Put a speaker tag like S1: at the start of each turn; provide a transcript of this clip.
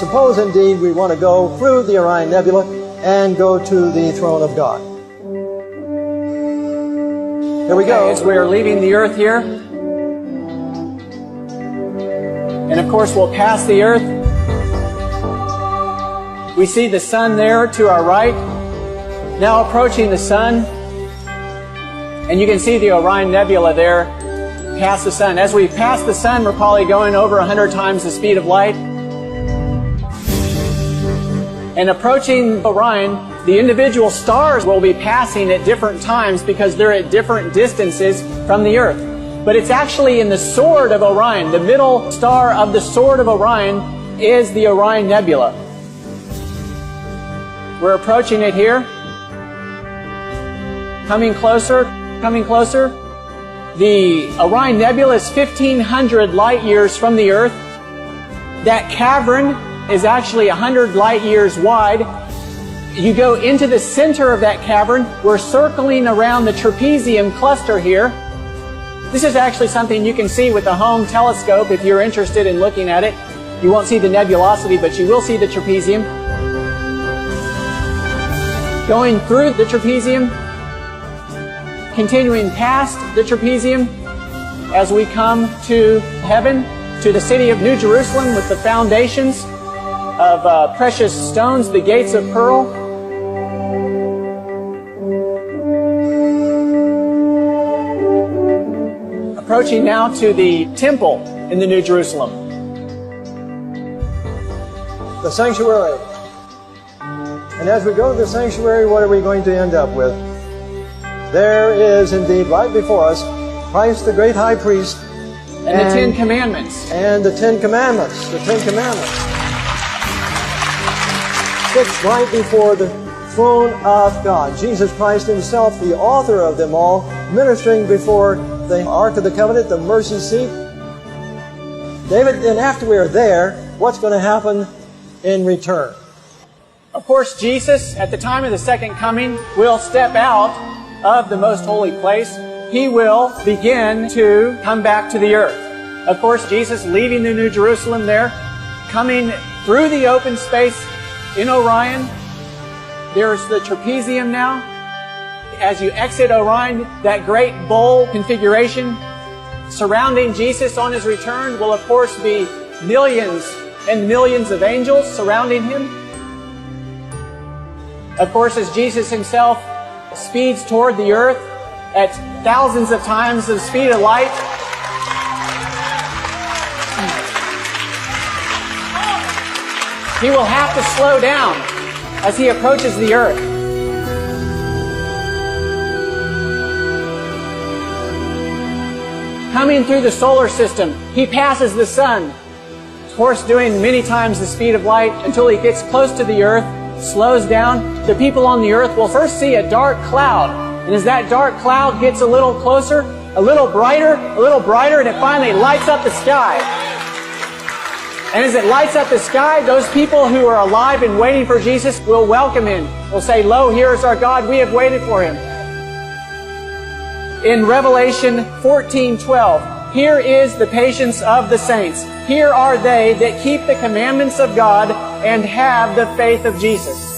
S1: suppose indeed we want to go through the Orion Nebula and go to the throne of God. Here we go.
S2: As we are leaving the earth here, and of course we'll pass the earth. We see the sun there to our right. Now approaching the sun, and you can see the Orion Nebula there past the sun. As we pass the sun, we're probably going over 100 times the speed of light. And approaching Orion, the individual stars will be passing at different times because they're at different distances from the earth. But it's actually in the sword of Orion. The middle star of the sword of Orion is the Orion Nebula. We're approaching it here. Coming closer, coming closer. The Orion Nebula is 1,500 light years from the earth. That cavern is actually 100 light years wide. You go into the center of that cavern. We're circling around the trapezium cluster here. This is actually something you can see with a home telescope if you're interested in looking at it. You won't see the nebulosity, but you will see the trapezium. Going through the trapezium, continuing past the trapezium as we come to heaven, to the city of New Jerusalem with the foundations of precious stones, the gates of pearl. Approaching now to the temple in the New Jerusalem.
S1: The sanctuary. And as we go to the sanctuary, what are we going to end up with? There is indeed right before us Christ the great high priest
S2: and the Ten Commandments.
S1: And the Ten Commandments. The Ten Commandments. Fixed right before the throne of God. Jesus Christ himself, the author of them all, ministering before the Ark of the Covenant, the mercy seat. David, and after we are there, what's going to happen in return?
S2: Of course, Jesus, at the time of the second coming, will step out of the most holy place. He will begin to come back to the earth. Of course, Jesus leaving the New Jerusalem there, coming through the open space in Orion. There's the trapezium now. As you exit Orion, that great bowl configuration surrounding Jesus on his return will of course be millions and millions of angels surrounding him. Of course, as Jesus himself speeds toward the earth at thousands of times the speed of light, he will have to slow down as he approaches the earth. Coming through the solar system, he passes the sun, of course doing many times the speed of light until he gets close to the earth, slows down. The people on the earth will first see a dark cloud. And as that dark cloud gets a little closer, a little brighter, and it finally lights up the sky. And as it lights up the sky, those people who are alive and waiting for Jesus will welcome him. Will say, "Lo, here is our God. We have waited for him." In Revelation 14:12, here is the patience of the saints. Here are they that keep the commandments of God and have the faith of Jesus.